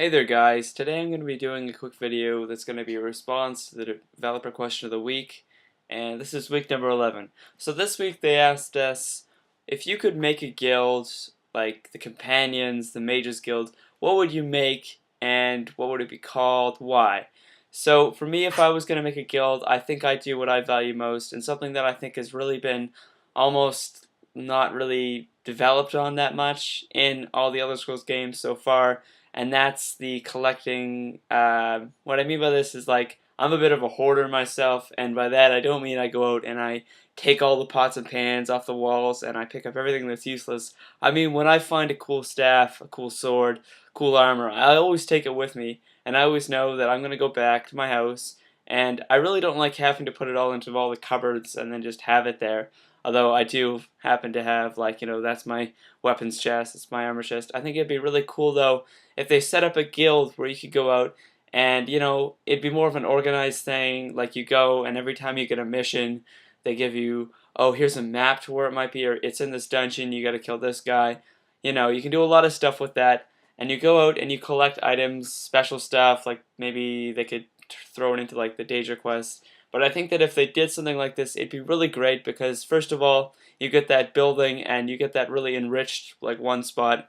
Hey there guys, today I'm going to be doing a quick video that's going to be a response to the developer question of the week, and this is week number 11. So this week they asked us, if you could make a guild, like the Companions, the Mages Guild, what would you make and what would it be called, why? So for me, if I was going to make a guild, I think I'd do what I value most, and something that I think has really been almost not really developed on that much in all the Elder Scrolls games so far, and that's the collecting. What I mean by this is, like, I'm a bit of a hoarder myself, and by that I don't mean I go out and I take all the pots and pans off the walls and I pick up everything that's useless. I mean, when I find a cool staff, a cool sword, cool armor, I always take it with me, and I always know that I'm going to go back to my house, and I really don't like having to put it all into all the cupboards and then just have it there. Although I do happen to have, like, that's my weapons chest, it's my armor chest. I think it'd be really cool, though, if they set up a guild where you could go out and, it'd be more of an organized thing. Like, you go and every time you get a mission, they give you, oh, here's a map to where it might be, or it's in this dungeon, you gotta kill this guy. You can do a lot of stuff with that, and you go out and you collect items, special stuff, like maybe they could throw it into, like, the Daedra quest. But I think that if they did something like this, it'd be really great because, first of all, you get that building and you get that really enriched, like, one spot,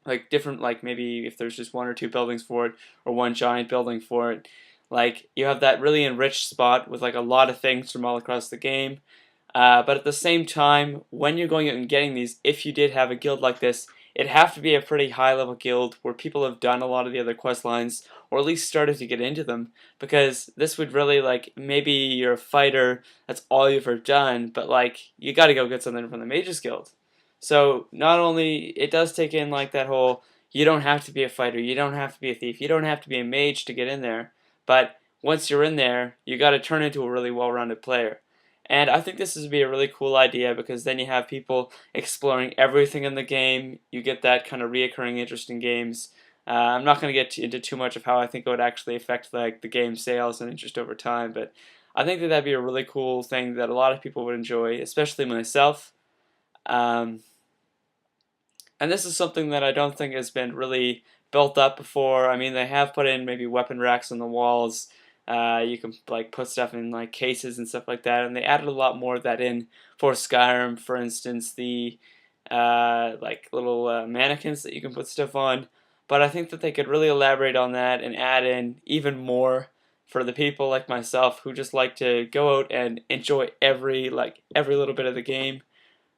like different, like maybe if there's just one or two buildings for it or one giant building for it, like you have that really enriched spot with like a lot of things from all across the game. But at the same time, when you're going out and getting these, if you did have a guild like this, it'd have to be a pretty high level guild where people have done a lot of the other quest lines, or at least started to get into them, because this would really, like, maybe you're a fighter, that's all you've ever done, but like you gotta go get something from the Mages Guild. So not only it does take in like that whole, you don't have to be a fighter, you don't have to be a thief, you don't have to be a mage to get in there, but once you're in there, you got to turn into a really well-rounded player. And I think this would be a really cool idea because then you have people exploring everything in the game. You get that kind of reoccurring interest in games. I'm not going to get into too much of how I think it would actually affect like the game sales and interest over time, but I think that that'd be a really cool thing that a lot of people would enjoy, especially myself. Um, and this is something that I don't think has been really built up before. I mean, they have put in maybe weapon racks on the walls. You can like put stuff in like cases and stuff like that, and they added a lot more of that in for Skyrim. For instance, the like little mannequins that you can put stuff on. But I think that they could really elaborate on that and add in even more for the people like myself who just like to go out and enjoy every little bit of the game.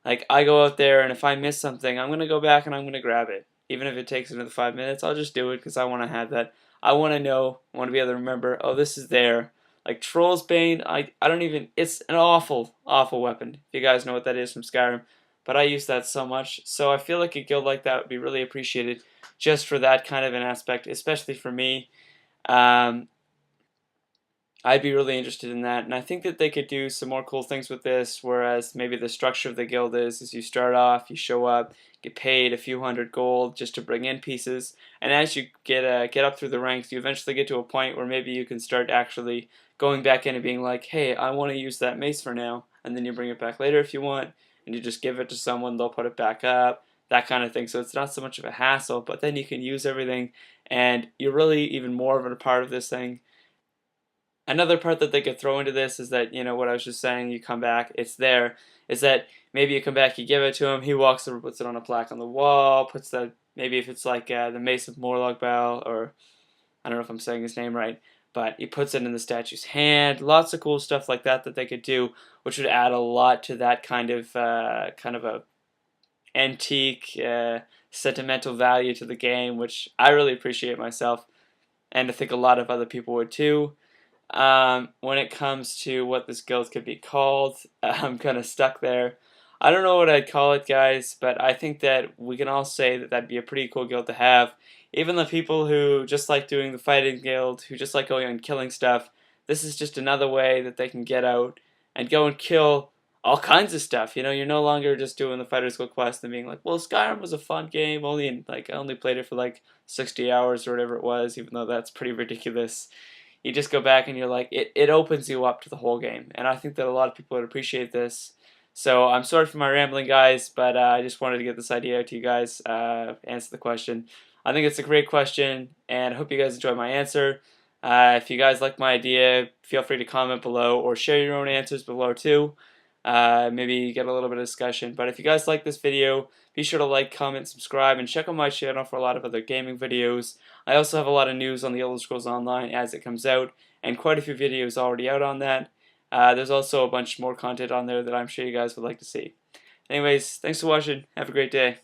Like, I go out there, and if I miss something, I'm gonna go back and I'm gonna grab it. Even if it takes another 5 minutes, I'll just do it because I want to have that. I want to know, I want to be able to remember, oh, this is there. Like Troll's Bane, I don't even, it's an awful, awful weapon, if you guys know what that is from Skyrim. But I use that so much, so I feel like a guild like that would be really appreciated just for that kind of an aspect, especially for me. Um, I'd be really interested in that, and I think that they could do some more cool things with this, whereas maybe the structure of the guild is you start off, you show up, get paid a few hundred gold just to bring in pieces, and as you get up through the ranks, you eventually get to a point where maybe you can start actually going back in and being like, hey, I want to use that mace for now, and then you bring it back later if you want, and you just give it to someone, they'll put it back up, that kind of thing, so it's not so much of a hassle, but then you can use everything, and you're really even more of a part of this thing. Another part that they could throw into this is that, what I was just saying, you come back, it's there, is that maybe you come back, you give it to him, he walks over, puts it on a plaque on the wall, puts the, maybe if it's like the Mace of Morlogbal, or I don't know if I'm saying his name right, but he puts it in the statue's hand, lots of cool stuff like that that they could do, which would add a lot to that kind of a antique, sentimental value to the game, which I really appreciate myself, and I think a lot of other people would too. When it comes to what this guild could be called, I'm kind of stuck there. I don't know what I'd call it, guys, but I think that we can all say that that'd be a pretty cool guild to have. Even the people who just like doing the fighting guild, who just like going and killing stuff, this is just another way that they can get out and go and kill all kinds of stuff. You're no longer just doing the Fighters Guild quest and being like, well, Skyrim was a fun game, I only played it for like 60 hours or whatever it was, even though that's pretty ridiculous. You just go back and you're like, it opens you up to the whole game. And I think that a lot of people would appreciate this. So I'm sorry for my rambling, guys, but I just wanted to get this idea out to you guys, answer the question. I think it's a great question, and I hope you guys enjoy my answer. If you guys like my idea, feel free to comment below or share your own answers below too. Maybe get a little bit of discussion. But if you guys like this video, be sure to like, comment, subscribe, and check out my channel for a lot of other gaming videos. I also have a lot of news on the Elder Scrolls Online as it comes out, and quite a few videos already out on that. There's also a bunch more content on there that I'm sure you guys would like to see. Anyways, thanks for watching. Have a great day.